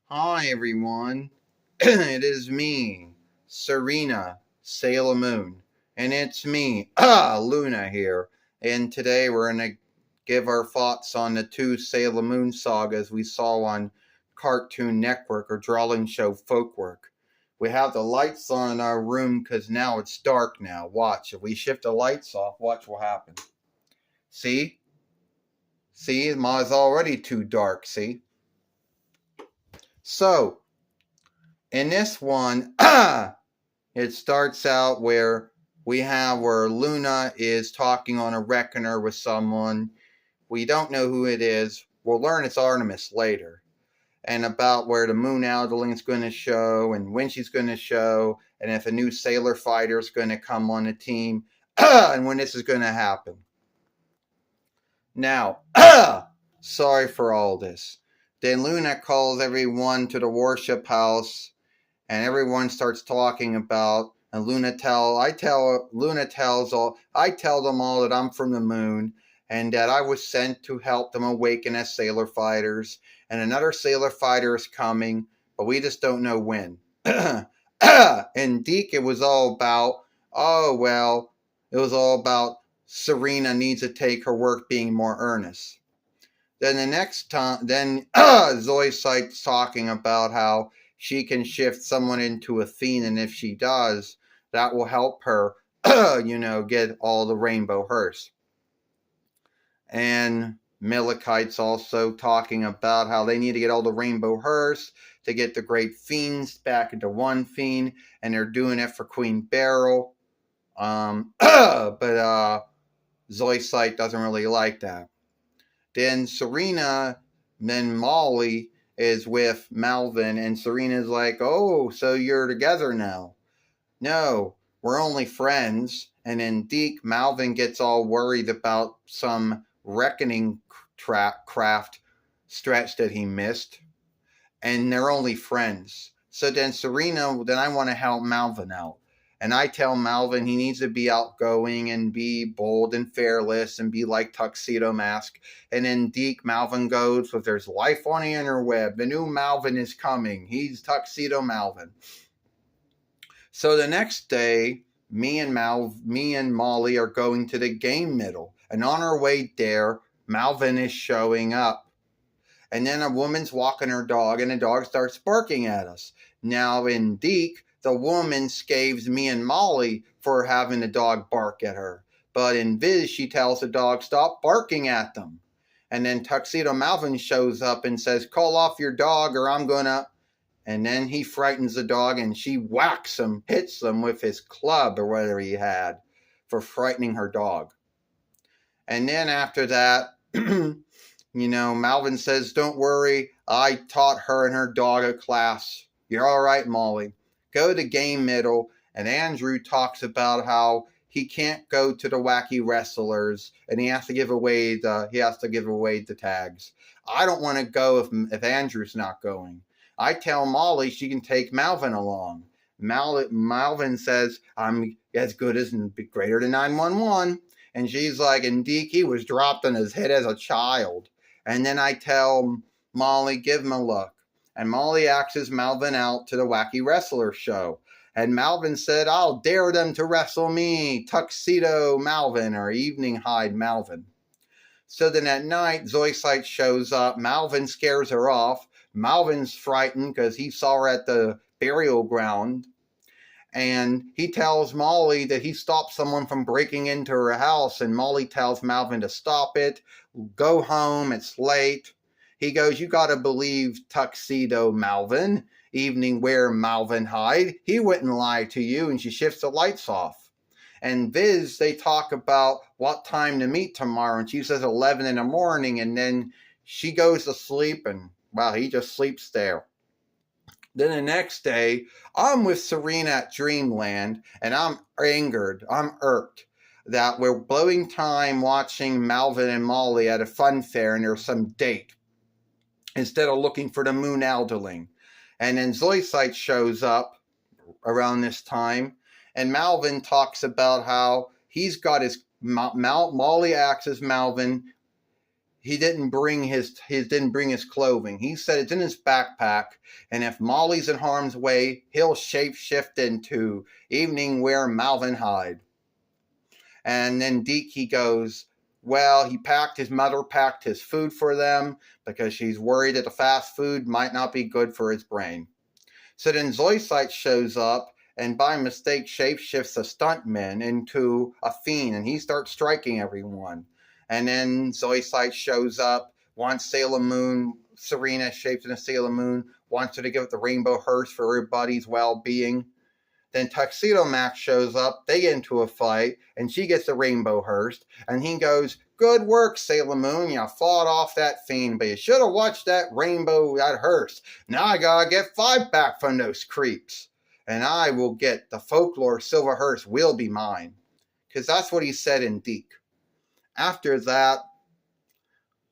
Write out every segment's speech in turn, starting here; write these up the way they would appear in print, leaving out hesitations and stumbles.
Hi everyone, it is me, Serena, Sailor Moon, and it's me, Luna here, and today we're going to give our thoughts on the two Sailor Moon sagas we saw on Cartoon Network or drawing show FOLKWORK. We have the lights on in our room because now it's dark now. Watch, if we shift the lights off, watch what happens. See? See, it's already too dark, see? So, in this one, it starts out where where Luna is talking on a reckoner with someone. We don't know who it is. We'll learn it's Artemis later. And about where the moon is going to show and when she's going to show and if a new sailor fighter is going to come on the team and when this is going to happen. Now, sorry for all this. Then Luna calls everyone to the worship house and everyone starts talking about and I tell them all that I'm from the moon and that I was sent to help them awaken as sailor fighters and another sailor fighter is coming, but we just don't know when. And Deke, it was all about Serena needs to take her work being more earnest. Then the next time, Zoe starts talking about how she can shift someone into Athena, and if she does, that will help her, get all the rainbow hearse. And Malachite's also talking about how they need to get all the rainbow hearse to get the great fiends back into one fiend, and they're doing it for Queen Beryl. But Zoe Sight doesn't really like that. Then Molly is with Melvin, and Serena's like, oh, so you're together now. No, we're only friends. And then Deke, Melvin gets all worried about some reckoning craft stretch that he missed. And they're only friends. So then I want to help Melvin out. And I tell Melvin he needs to be outgoing and be bold and fearless and be like Tuxedo Mask. And then Deke, Melvin goes with there's life on the interweb. The new Melvin is coming. He's Tuxedo Melvin. So the next day, me and Molly are going to the game middle. And on our way there, Melvin is showing up. And then a woman's walking her dog, and the dog starts barking at us. Now, in Deke, the woman scaves me and Molly for having the dog bark at her. But in Viz, she tells the dog, stop barking at them. And then Tuxedo Melvin shows up and says, call off your dog or I'm gonna... And then he frightens the dog and she whacks him, hits him with his club or whatever he had for frightening her dog. And then after that... Melvin says, don't worry, I taught her and her dog a class. You're all right, Molly. Go to the game middle, and Andrew talks about how he can't go to the wacky wrestlers, and he has to give away the tags. I don't want to go if Andrew's not going. I tell Molly she can take Melvin along. Melvin says, I'm as good as greater than 911. And she's like, and Deke, he was dropped on his head as a child. And then I tell Molly, give him a look. And Molly axes Melvin out to the Wacky Wrestler show. And Melvin said, I'll dare them to wrestle me, Tuxedo Melvin, or Evening Hide Melvin. So then at night, Zoe Sight shows up. Melvin scares her off. Melvin's frightened because he saw her at the burial ground. And he tells Molly that he stopped someone from breaking into her house, and Molly tells Melvin to stop it, go home, it's late. He goes, you gotta believe Tuxedo Melvin, evening wear Melvin hide. He wouldn't lie to you, and she shifts the lights off. And Viz, they talk about what time to meet tomorrow, and she says 11 in the morning, and then she goes to sleep, and he just sleeps there. Then the next day, I'm with Serena at Dreamland, and I'm angered, I'm irked that we're blowing time watching Melvin and Molly at a fun fair and there's some date instead of looking for the moon elderling. And then Zoe Sight shows up around this time, and Melvin talks about how he's got his... Molly axes Melvin. he didn't bring his clothing. He said it's in his backpack, and if Molly's in harm's way, he'll shapeshift into evening wear Melvin hide. And then Deke, he goes, well, his mother packed his food for them because she's worried that the fast food might not be good for his brain. So then Zoisite shows up and by mistake shapeshifts a stuntman into a fiend, and he starts striking everyone. And then Zoisite shows up, wants Sailor Moon, Serena shaped into Sailor Moon, wants her to give it the rainbow hearse for everybody's well-being. Then Tuxedo Max shows up, they get into a fight, and she gets the rainbow hearse, and he goes, good work, Sailor Moon, you fought off that fiend, but you should have watched that hearse. Now I gotta get 5 back from those creeps, and I will get the folklore silver hearse will be mine. Because that's what he said in Deke. After that,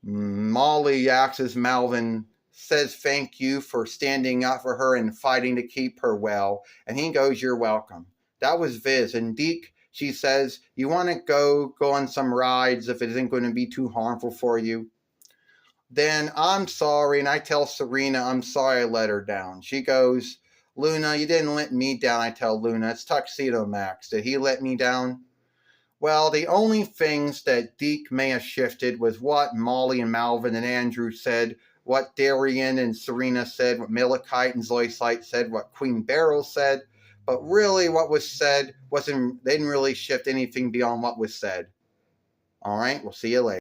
Molly axes Melvin, says thank you for standing up for her and fighting to keep her well, and he goes, you're welcome. That was Viz. And Deke, she says, you want to go on some rides if it isn't going to be too harmful for you? Then I'm sorry, and I tell Serena I'm sorry I let her down. She goes, Luna, you didn't let me down. I tell Luna, it's Tuxedo Max. Did he let me down? Well, the only things that Deke may have shifted was what Molly and Melvin and Andrew said, what Darian and Serena said, what Malachite and Zoisite said, what Queen Beryl said. But really what was said they didn't really shift anything beyond what was said. All right, we'll see you later.